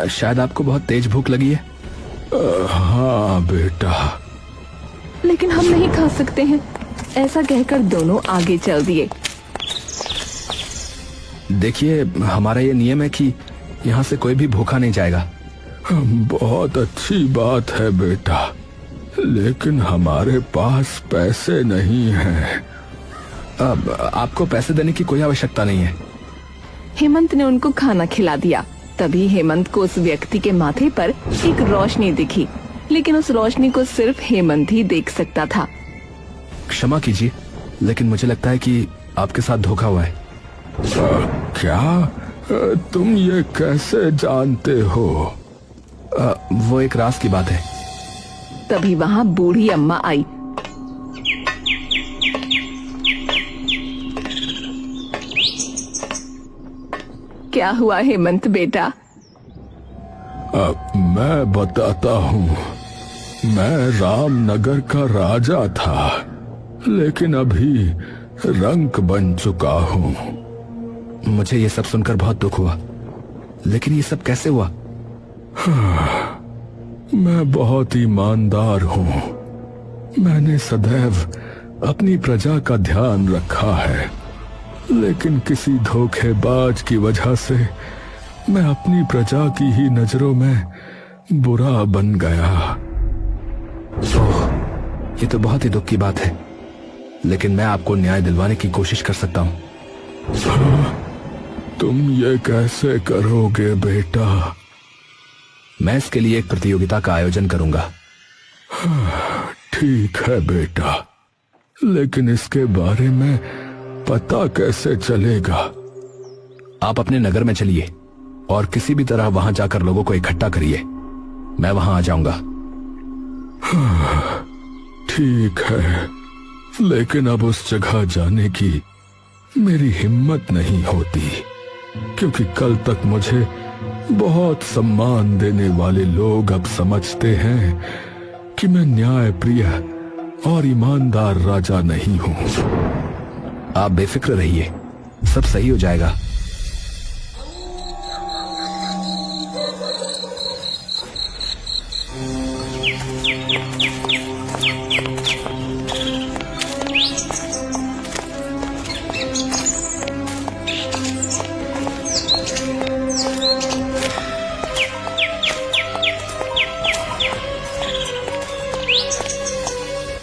शायद आपको बहुत तेज भूख लगी है। हाँ बेटा। लेकिन हम नहीं खा सकते हैं। ऐसा कहकर दोनों आगे चल दिए। देखिए, हमारा ये नियम है कि यहाँ से कोई भी भूखा नहीं जाएगा। बहुत अच्छी बात है बेटा, लेकिन हमारे पास पैसे नहीं हैं। अब आपको पैसे देने की कोई आवश्यकता नहीं है। हेमंत ने उनको खाना खिला दिया। तभी हेमंत को उस व्यक्ति के माथे पर एक रोशनी दिखी, लेकिन उस रोशनी को सिर्फ हेमंत ही देख सकता था। क्षमा कीजिए, लेकिन मुझे लगता है कि आपके साथ धोखा हुआ है। क्या? तुम ये कैसे जानते हो? वो एक राज की बात है। तभी वहाँ बूढ़ी अम्मा आई। क्या हुआ हेमंत बेटा? मैं बताता हूँ। मैं रामनगर का राजा था, लेकिन अभी रंक बन चुका हूँ। मुझे ये सब सुनकर बहुत दुख हुआ, लेकिन ये सब कैसे हुआ? मैं बहुत ईमानदार हूँ। मैंने सदैव अपनी प्रजा का ध्यान रखा है, लेकिन किसी धोखेबाज की वजह से मैं अपनी प्रजा की ही नजरों में बुरा बन गया। ओह, ये तो बहुत ही दुख की बात है, लेकिन मैं आपको न्याय दिलवाने की कोशिश कर सकता हूँ। तुम ये कैसे करोगे बेटा? मैं इसके लिए एक प्रतियोगिता का आयोजन करूंगा। ठीक है बेटा, लेकिन इसके बारे में पता कैसे चलेगा? आप अपने नगर में चलिए और किसी भी तरह वहां जाकर लोगों को इकट्ठा करिए। मैं वहां आ जाऊंगा। ठीक है, लेकिन अब उस जगह जाने की मेरी हिम्मत नहीं होती, क्योंकि कल तक मुझे बहुत सम्मान देने वाले लोग अब समझते हैं कि मैं न्याय प्रिय और ईमानदार राजा नहीं हूँ। आप बेफिक्र रहिए, सब सही हो जाएगा।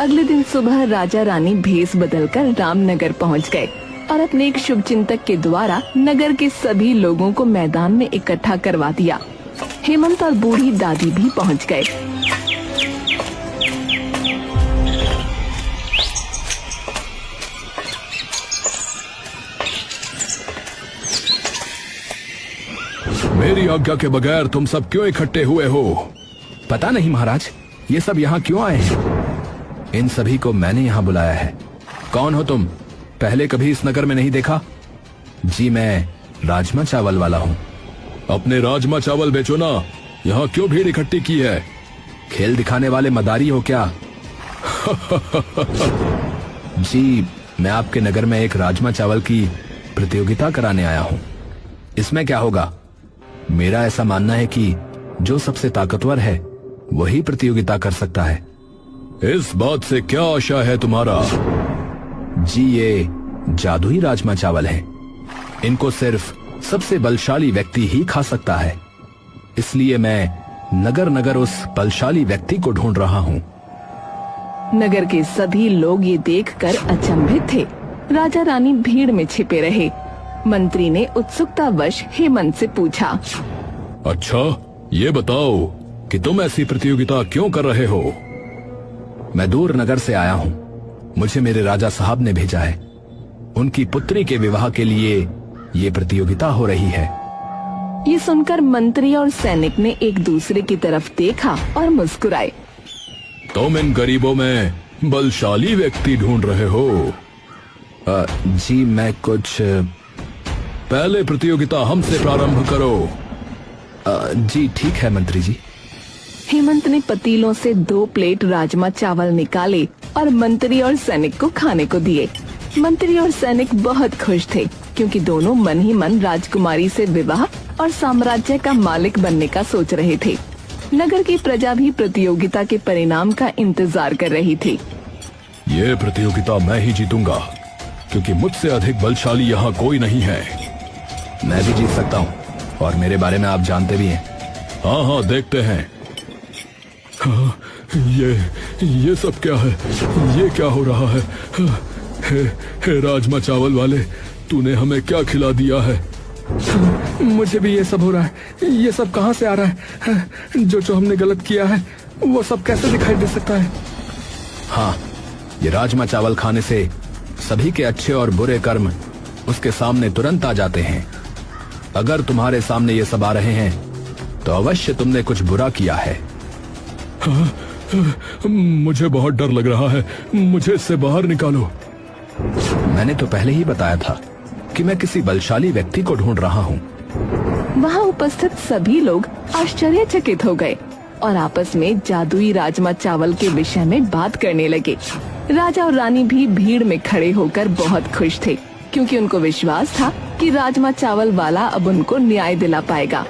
अगले दिन सुबह राजा रानी भेष बदलकर रामनगर पहुंच गए और अपने एक शुभचिंतक के द्वारा नगर के सभी लोगों को मैदान में इकट्ठा करवा दिया। हेमंत और बूढ़ी दादी भी पहुंच गए। मेरी आज्ञा के बगैर तुम सब क्यों इकट्ठे हुए हो? पता नहीं महाराज, ये सब यहाँ क्यों आए हैं? इन सभी को मैंने यहाँ बुलाया है। कौन हो तुम? पहले कभी इस नगर में नहीं देखा? जी, मैं राजमा चावल वाला हूँ। अपने राजमा चावल बेचो ना। यहाँ क्यों भीड़ इकट्ठी की है? खेल दिखाने वाले मदारी हो क्या? जी, मैं आपके नगर में एक राजमा चावल की प्रतियोगिता कराने आया हूँ। इसमें क्या होगा? मेरा ऐसा मानना है कि जो सबसे ताकतवर है वही प्रतियोगिता कर सकता है। इस बात से क्या आशा है तुम्हारा? जी, ये जादुई राजमा चावल है। इनको सिर्फ सबसे बलशाली व्यक्ति ही खा सकता है। इसलिए मैं नगर नगर उस बलशाली व्यक्ति को ढूंढ रहा हूँ। नगर के सभी लोग ये देखकर अचंभित थे। राजा रानी भीड़ में छिपे रहे। मंत्री ने उत्सुकतावश हेमंत से पूछा, अच्छा, ये बताओ कि तुम ऐसी प्रतियोगिता क्यों कर रहे हो? मैं दूर नगर से आया हूँ। मुझे मेरे राजा साहब ने भेजा है। उनकी पुत्री के विवाह के लिए ये प्रतियोगिता हो रही है। ये सुनकर मंत्री और सैनिक ने एक दूसरे की तरफ देखा और मुस्कुराए। तुम इन गरीबों में बलशाली व्यक्ति ढूंढ रहे हो? जी, मैं कुछ पहले प्रतियोगिता हमसे प्रारंभ करो। जी ठीक है मंत्री जी। हेमंत ने पतीलों से 2 प्लेट राजमा चावल निकाले और मंत्री और सैनिक को खाने को दिए। मंत्री और सैनिक बहुत खुश थे, क्योंकि दोनों मन ही मन राजकुमारी से विवाह और साम्राज्य का मालिक बनने का सोच रहे थे। नगर की प्रजा भी प्रतियोगिता के परिणाम का इंतजार कर रही थी। ये प्रतियोगिता मैं ही जीतूंगा, क्योंकि मुझसे अधिक बलशाली यहाँ कोई नहीं है। मैं भी जीत सकता हूँ, और मेरे बारे में आप जानते भी हैं। हाँ हाँ, देखते हैं। हाँ, ये सब क्या है? ये क्या हो रहा है? हे राजमा चावल वाले, तूने हमें क्या खिला दिया है? मुझे भी ये सब हो रहा है। ये सब कहाँ से आ रहा है? जो हमने गलत किया है वो सब कैसे दिखाई दे सकता है? हाँ, ये राजमा चावल खाने से सभी के अच्छे और बुरे कर्म उसके सामने तुरंत आ जाते हैं। अगर तुम्हारे सामने ये सब आ रहे हैं तो अवश्य तुमने कुछ बुरा किया है। हाँ, मुझे बहुत डर लग रहा है, मुझे इससे बाहर निकालो। मैंने तो पहले ही बताया था कि मैं किसी बलशाली व्यक्ति को ढूंढ रहा हूँ। वहाँ उपस्थित सभी लोग आश्चर्यचकित हो गए और आपस में जादुई राजमा चावल के विषय में बात करने लगे। राजा और रानी भी भीड़ में खड़े होकर बहुत खुश थे, क्योंकि उनको विश्वास था कि राजमा चावल वाला अब उनको न्याय दिला पाएगा।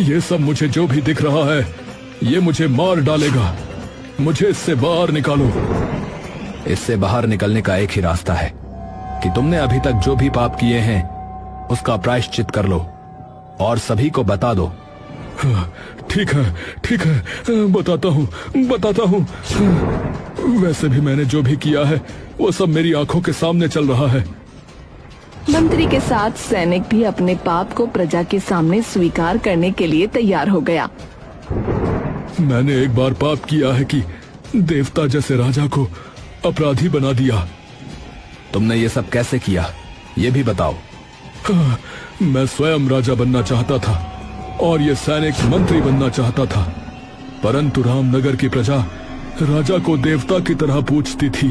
ये सब मुझे जो भी दिख रहा है, ये मुझे मार डालेगा। मुझे इससे बाहर निकालो। इससे बाहर निकलने का एक ही रास्ता है कि तुमने अभी तक जो भी पाप किए हैं उसका प्रायश्चित कर लो और सभी को बता दो। ठीक है, बताता हूँ। वैसे भी मैंने जो भी किया है वो सब मेरी आंखों के सामने चल रहा है। मंत्री के साथ सैनिक भी अपने पाप को प्रजा के सामने स्वीकार करने के लिए तैयार हो गया। मैंने एक बार पाप किया है कि देवता जैसे राजा को अपराधी बना दिया। तुमने ये सब कैसे किया, ये भी बताओ। हाँ, मैं स्वयं राजा बनना चाहता था और ये सैनिक मंत्री बनना चाहता था, परंतु रामनगर की प्रजा राजा को देवता की तरह पूजती थी।